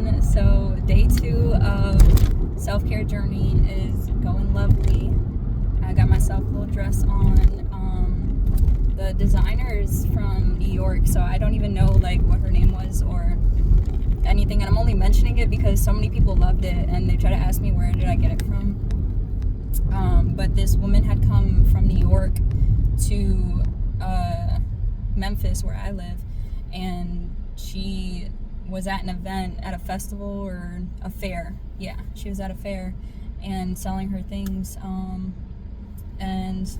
everyone. So day 2 of self-care journey is going lovely. I got myself a little dress on. The designer's from New York, so I don't even know like what her name was or anything, and I'm only mentioning it because so many people loved it and they try to ask me where did I get it from. But this woman had come from New York to Memphis, where I live, and she was at an event at a festival or a fair. Yeah, she was at a fair and selling her things, and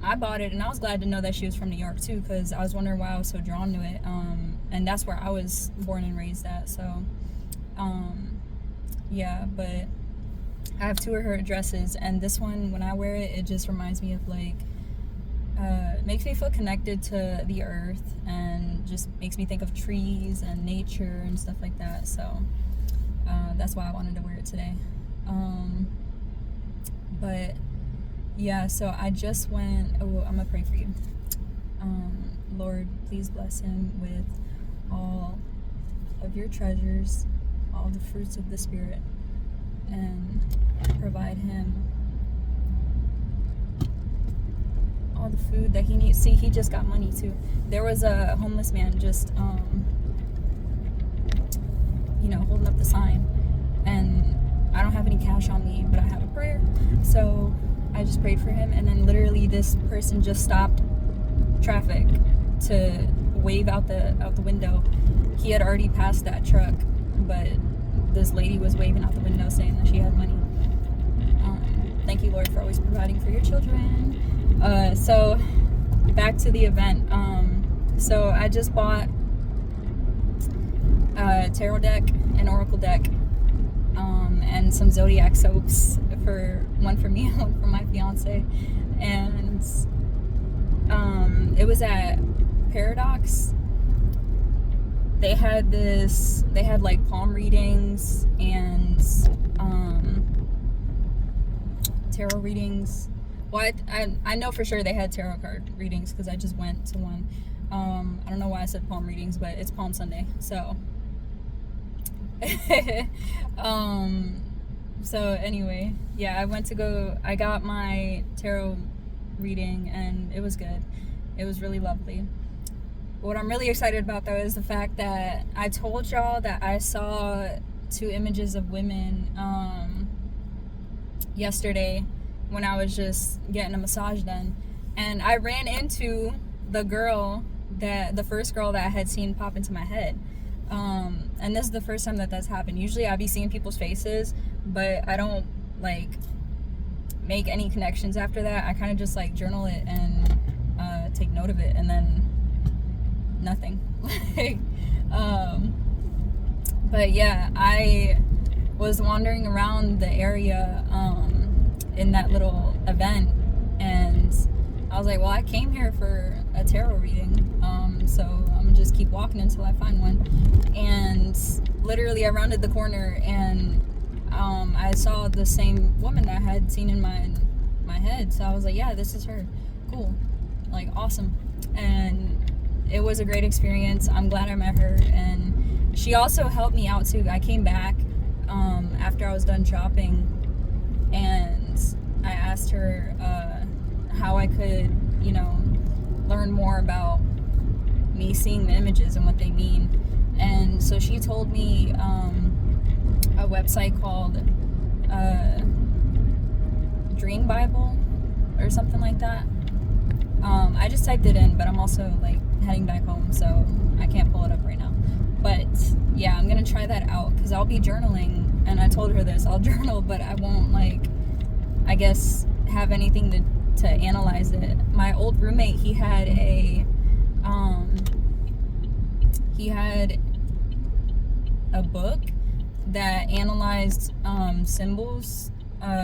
I bought it, and I was glad to know that she was from New York too, because I was wondering why I was so drawn to it, and that's where I was born and raised at. So yeah, but I have 2 of her dresses, and this one, when I wear it, it just reminds me of like makes me feel connected to the earth, and just makes me think of trees and nature and stuff like that. So that's why I wanted to wear it today. But yeah, so I just went, I'm gonna pray for you. Lord, please bless him with all of your treasures, all the fruits of the Spirit, and provide him all the food that he needs. See, he just got money too. There was a homeless man just holding up the sign, and I don't have any cash on me, but I have a prayer, so I just prayed for him. And then literally this person just stopped traffic to wave out the window. He had already passed that truck, but this lady was waving out the window saying that she had money. Thank you, Lord, for always providing for your children. So back to the event. So I just bought a tarot deck, an oracle deck, and some zodiac soaps, one for me and one for my fiance. And it was at Paradox. They had like palm readings and tarot readings. Well, I know for sure they had tarot card readings because I just went to one. I don't know why I said palm readings, but it's Palm Sunday, so so anyway, yeah, I got my tarot reading, and it was good. It was really lovely. What I'm really excited about, though, is the fact that I told y'all that I saw 2 images of women yesterday when I was just getting a massage done, and I ran into the first girl that I had seen pop into my head. And this is the first time that that's happened. Usually I'd be seeing people's faces, but I don't like make any connections after that. I kind of just like journal it and take note of it, and then nothing. But yeah, I was wandering around the area in that little event, and I was like, well, I came here for a tarot reading, so I'm gonna just keep walking until I find one. And literally I rounded the corner, and I saw the same woman that I had seen in my head. So I was like, yeah, this is her. Cool. Like, awesome. And it was a great experience. I'm glad I met her, and she also helped me out too. I came back after I was done shopping, and I asked her how I could, learn more about me seeing the images and what they mean. And so she told me a website called Dream Bible or something like that. I just typed it in, but I'm also like heading back home, so I can't pull it up right now. But yeah, I'm gonna try that out because I'll be journaling, and I told her this, I'll journal, but I won't I guess have anything to analyze it. My old roommate, he had a book that analyzed symbols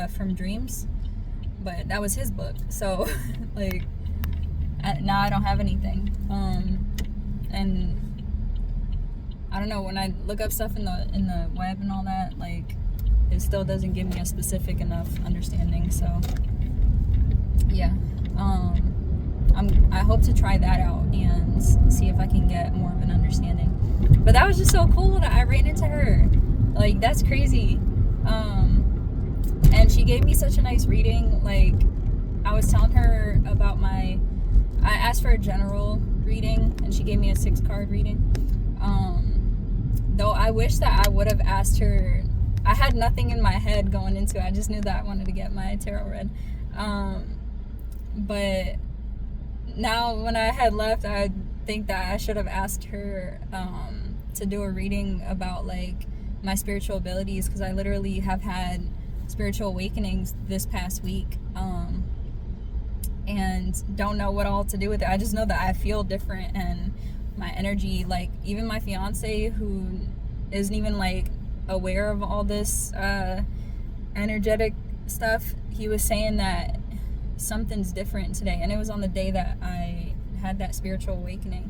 from dreams, but that was his book. So like now I don't have anything, and I don't know, when I look up stuff in the web and all that, like, it still doesn't give me a specific enough understanding. So yeah, I hope to try that out and see if I can get more of an understanding. But that was just so cool that I ran into her. Like, that's crazy. And she gave me such a nice reading. Like, I was telling her about I asked for a general reading, and she gave me a 6-card reading. Though I wish that I would have asked her. I had nothing in my head going into it. I just knew that I wanted to get my tarot read. But now when I had left, I think that I should have asked her to do a reading about, like, my spiritual abilities, because I literally have had spiritual awakenings this past week, and don't know what all to do with it. I just know that I feel different, and my energy, like, even my fiance, who isn't even, like, aware of all this energetic stuff, he was saying that something's different today, and it was on the day that I had that spiritual awakening,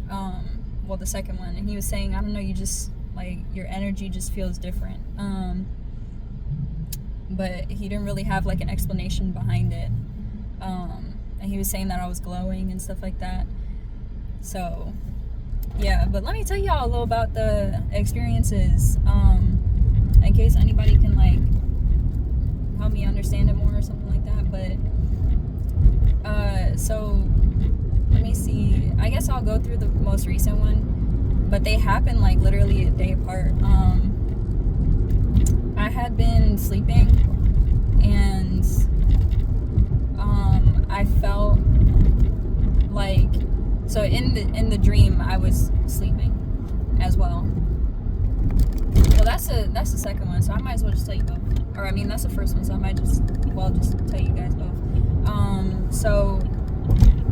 well, the second one, and he was saying, I don't know, you just, like, your energy just feels different, but he didn't really have, like, an explanation behind it, and he was saying that I was glowing and stuff like that. So yeah, but let me tell y'all a little about the experiences, in case anybody can, like, help me understand it more or something like that. But so let me see, I guess I'll go through the most recent one, but they happened, like, literally a day apart. I had been sleeping, and I felt like, so in the dream I was sleeping as well. Well, that's the second one, so I might as well just tell you both. Or I mean, that's the first one, so I might just tell you guys both. So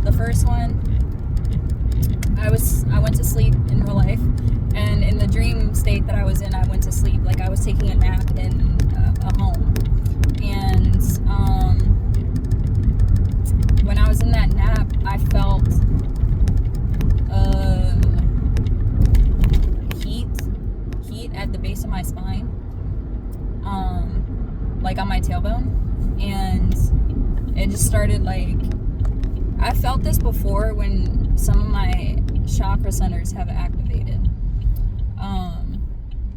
the first one, I went to sleep in real life, and in the dream state that I was in, I went to sleep. Like, I was taking a nap in a home, and when I was in that nap, I felt heat at the base of my spine, like on my tailbone, and it just started, like, I felt this before when some of my chakra centers have activated,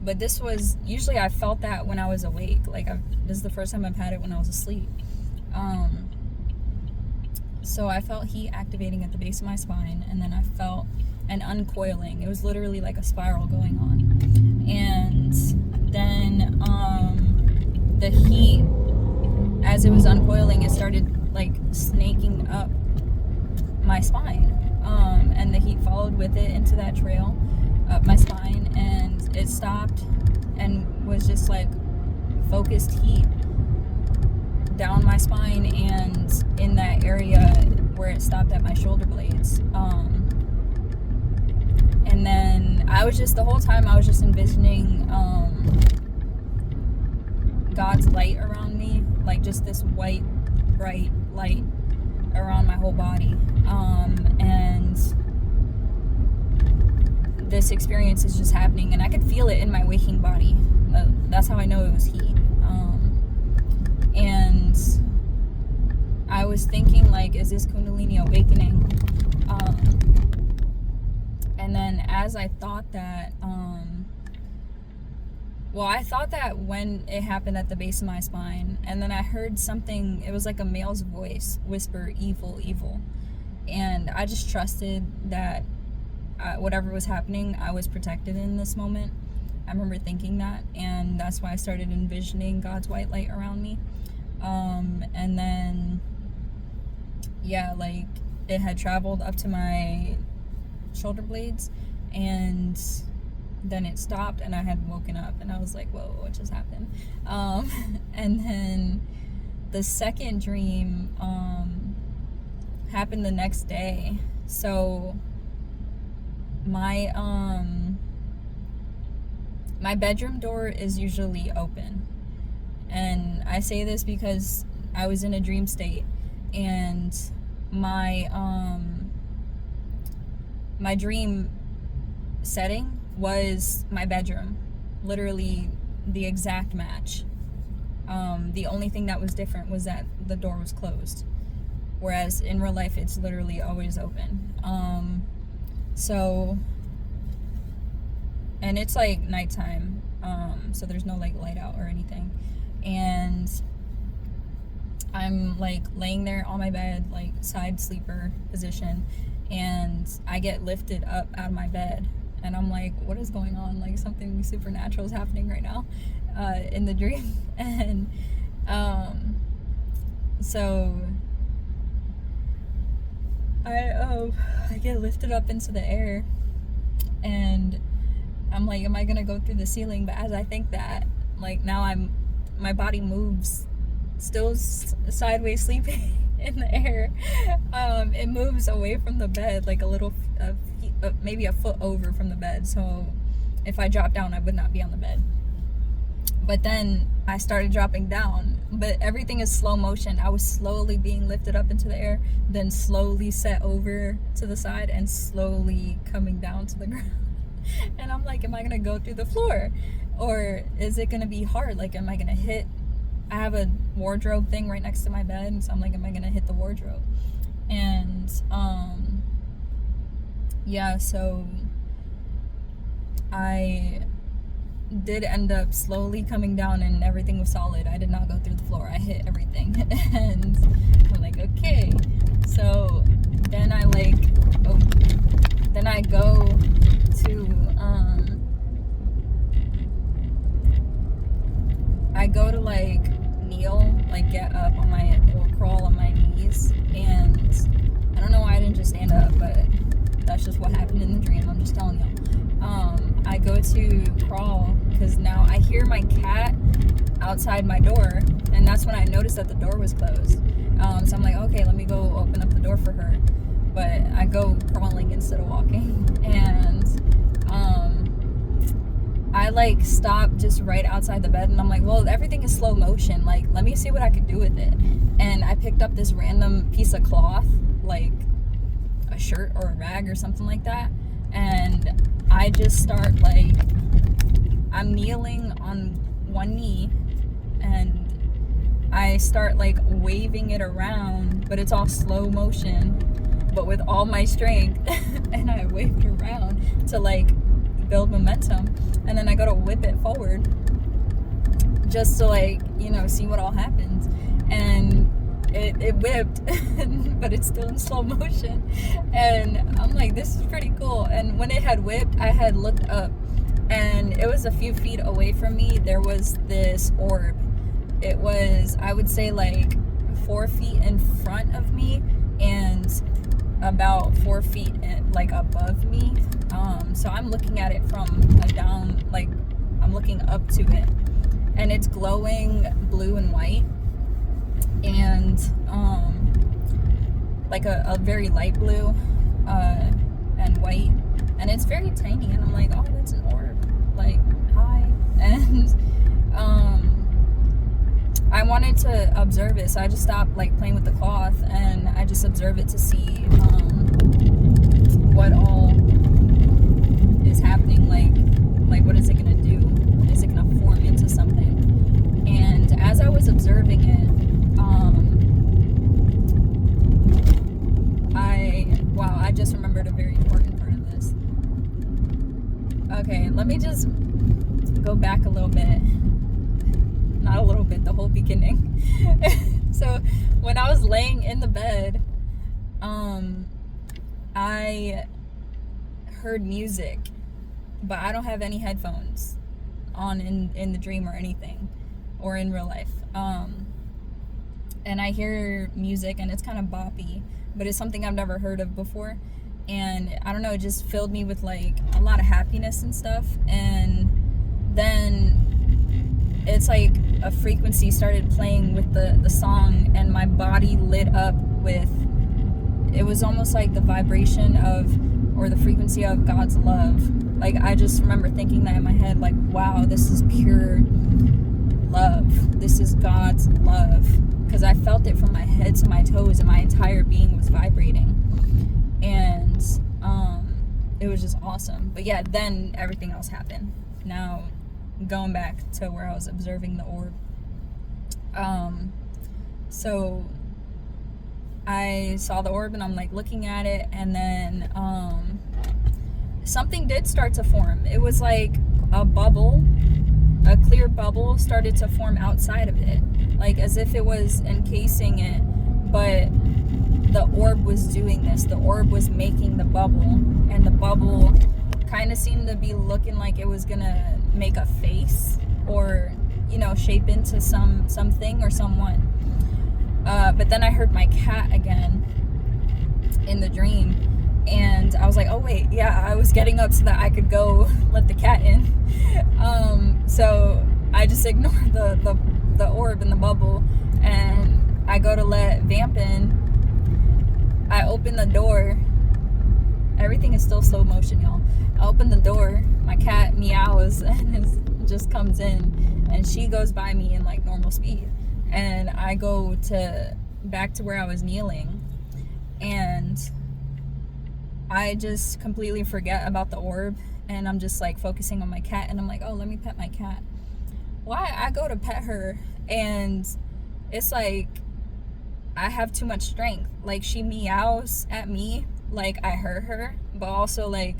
but this was, usually I felt that when I was awake. Like, this is the first time I've had it when I was asleep. So I felt heat activating at the base of my spine, and then I felt an uncoiling. It was literally like a spiral going on. And then the heat, as it was uncoiling, it started, like, snaking up my spine. And the heat followed with it into that trail up my spine, and it stopped and was just, like, focused heat down my spine and in that area where it stopped at my shoulder blades. And then the whole time I was just envisioning God's light around me, like, just this white, bright light around my whole body. And this experience is just happening, and I could feel it in my waking body. That's how I know it was heat. And I was thinking, like, is this Kundalini awakening? And then as I thought that, I thought that when it happened at the base of my spine, and then I heard something, it was like a male's voice whisper, evil, evil. And I just trusted that whatever was happening, I was protected in this moment. I remember thinking that, and that's why I started envisioning God's white light around me. And then, yeah, like, it had traveled up to my shoulder blades, and then it stopped, and I had woken up, and I was like, whoa, what just happened? And then the second dream happened the next day. So my bedroom door is usually open, and I say this because I was in a dream state, and my dream setting was my bedroom, literally the exact match. The only thing that was different was that the door was closed, whereas in real life it's literally always open. So, and it's like nighttime, so there's no like light out or anything. And I'm like laying there on my bed, like side sleeper position, and I get lifted up out of my bed, and I'm like, what is going on? Like something supernatural is happening right now in the dream. And so I get lifted up into the air, and I'm like, am I gonna go through the ceiling? But as I think that, like, now my body moves, still sideways sleeping in the air. It moves away from the bed, like a little, maybe a foot over from the bed. So if I drop down, I would not be on the bed. But then I started dropping down, but everything is slow motion. I was slowly being lifted up into the air, then slowly set over to the side, and slowly coming down to the ground. And I'm like, am I gonna go through the floor, or is it gonna be hard? Like, am I gonna hit? I have a wardrobe thing right next to my bed, and so I'm like, am I gonna hit the wardrobe? And yeah, so I did end up slowly coming down, and everything was solid. I did not go through the floor. I hit everything. And I'm like, okay. So then I go to like kneel, like get up on my, or crawl on my knees. And I don't know why I didn't just stand up, but that's just what happened in the dream. I'm just telling y'all. I go to crawl because now I hear my cat outside my door, and that's when I noticed that the door was closed. So I'm like, okay, let me go open up the door for her. But I go crawling instead of walking, and I like stop just right outside the bed, and I'm like, well, everything is slow motion, like let me see what I could do with it. And I picked up this random piece of cloth, like a shirt or a rag or something like that, and I just start, like, I'm kneeling on one knee, and I start like waving it around, but it's all slow motion, but with all my strength. And I waved around to like build momentum, and then I go to whip it forward just to, like, you know, see what all happens. And it whipped, but it's still in slow motion. And I'm like, this is pretty cool. And when it had whipped, I had looked up, and it was a few feet away from me. There was this orb. It was, I would say, like 4 feet in front of me, and about 4 feet like above me. So I'm looking at it from a down, like I'm looking up to it, and it's glowing blue and white, and like a very light blue and white, and it's very tiny. And I'm like, oh, that's an orb, like, hi. And I wanted to observe it, so I just stopped like playing with the cloth, and I just observe it to see what all is happening. Like what is it gonna do? Is it gonna form into something? And as I was observing it, I just remembered a very important part of this. Okay, let me just go back a little bit. Not a little bit, the whole beginning. So when I was laying in the bed, I heard music, but I don't have any headphones on in the dream or anything, or in real life. And I hear music, and it's kind of boppy, but it's something I've never heard of before. And I don't know, it just filled me with like a lot of happiness and stuff. And then it's like a frequency started playing with the song, and my body lit up with, it was almost like the vibration of, or the frequency of God's love. Like, I just remember thinking that in my head, like, wow, this is pure love. This is God's love. Because I felt it from my head to my toes, and my entire being was vibrating. And it was just awesome. But yeah, then everything else happened. Now, going back to where I was observing the orb. So I saw the orb, and I'm like looking at it, and then something did start to form. It was like a bubble, a clear bubble started to form outside of it, like as if it was encasing it, but the orb was doing this. The orb was making the bubble, and the bubble kind of seemed to be looking like it was gonna make a face, or shape into something or someone. But then I heard my cat again in the dream, and I was like, oh wait, yeah, I was getting up so that I could go let the cat in. So I just ignored the orb and the bubble, and I go to let Vamp in. I open the door. Everything is still slow motion, y'all. I open the door. My cat meows and just comes in, and she goes by me in like normal speed. And I go back to where I was kneeling, and I just completely forget about the orb, and I'm just like focusing on my cat, and I'm like, oh, let me pet my cat. Why? I go to pet her, and it's like I have too much strength. Like, she meows at me like I hurt her, but also like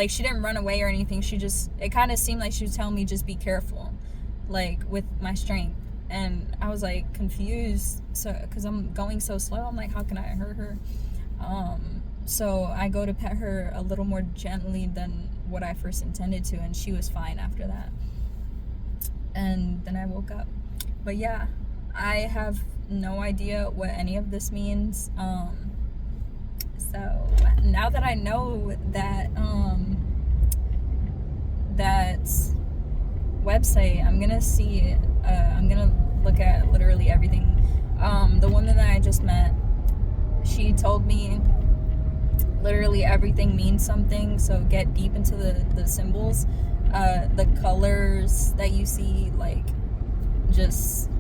she didn't run away or anything. It kind of seemed like she was telling me just be careful, like with my strength. And I was like confused, so because I'm going so slow, I'm like, how can I hurt her? So I go to pet her a little more gently than what I first intended to, and she was fine after that. And then I woke up. But yeah, I have no idea what any of this means. So now that I know that that website, I'm gonna see it. I'm gonna look at literally everything. The woman that I just met, she told me literally everything means something, so get deep into the symbols, the colors that you see, like just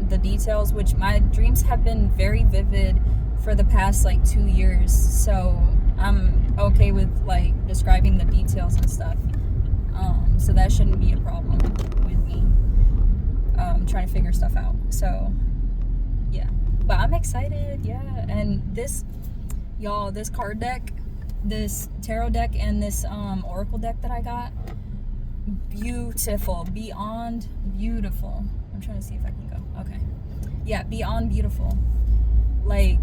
the details, which my dreams have been very vivid for the past like 2 years, so I'm okay with like describing the details and stuff. So that shouldn't be a problem with me trying to figure stuff out. So yeah, but I'm excited. Yeah. And this card deck, this tarot deck, and this oracle deck that I got, beautiful, beyond beautiful. I'm trying to see if I can go. Okay, yeah, beyond beautiful. Like,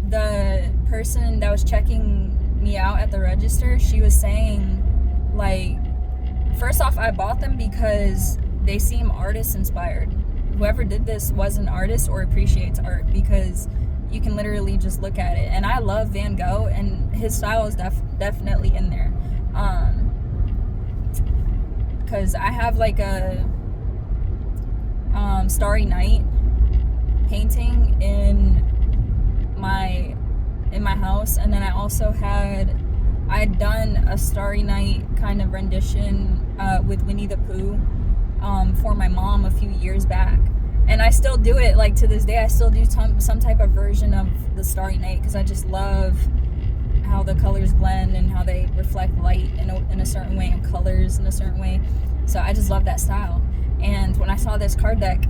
the person that was checking me out at the register, she was saying, like, first off, I bought them because they seem artist inspired. Whoever did this was an artist or appreciates art, because you can literally just look at it. And I love Van Gogh, and his style is definitely in there. Because I have like a Starry Night painting in my house, and then I also had done a Starry Night kind of rendition with Winnie the Pooh for my mom a few years back, and I still do it, like to this day. I still do some type of version of the Starry Night, because I just love how the colors blend and how they reflect light in a certain way and colors in a certain way. So I just love that style. And when I saw this card deck,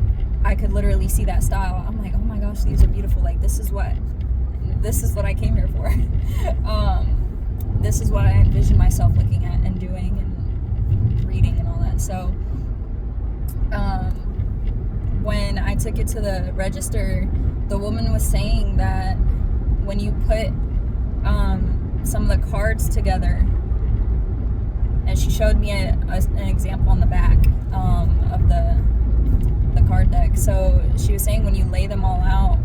I could literally see that style. I'm like, oh my gosh, these are beautiful. Like, this is what I came here for. This is what I envision myself looking at and doing and reading and all that. So when I took it to the register, the woman was saying that when you put some of the cards together, and she showed me an example on the back of the card deck. So she was saying when you lay them all out,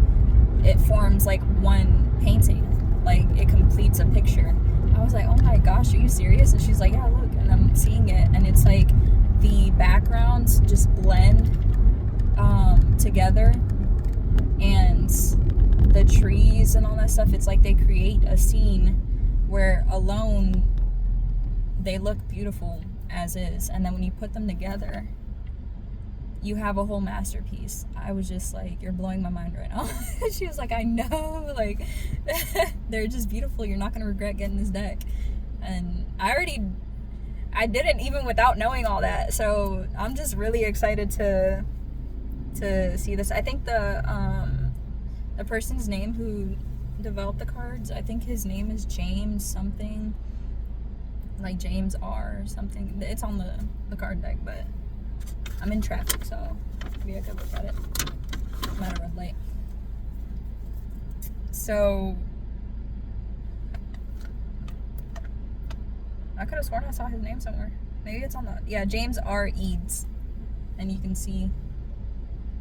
it forms like one painting, like it completes a picture. I was like, oh my gosh, are you serious? And she's like, yeah, look. And I'm seeing it, and it's like the backgrounds just blend together, and the trees and all that stuff, it's like they create a scene where alone they look beautiful as is, and then when you put them together, you have a whole masterpiece. I was just like, you're blowing my mind right now. She was like, I know, like they're just beautiful. You're not gonna regret getting this deck. And I didn't, even without knowing all that. So I'm just really excited to see this. I think the person's name who developed the cards, I think his name is James something. like James R or something. It's on the card deck, but I'm in traffic, so maybe I could look at it. I'm at a red light. So I could have sworn I saw his name somewhere. Maybe it's on the, yeah, James R. Eads. And you can see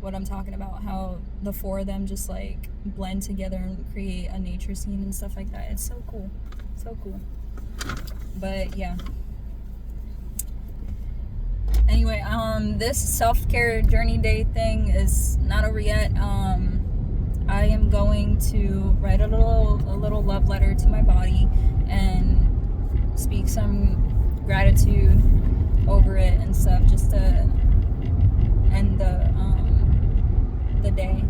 what I'm talking about, how the four of them just like blend together and create a nature scene and stuff like that. It's so cool. So cool. But yeah. Anyway, this self-care journey day thing is not over yet. I am going to write a little love letter to my body and speak some gratitude over it and stuff, just to end the day.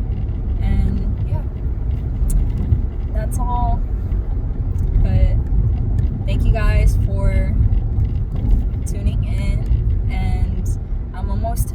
And yeah, that's all. But thank you guys for tuning in, and I'm almost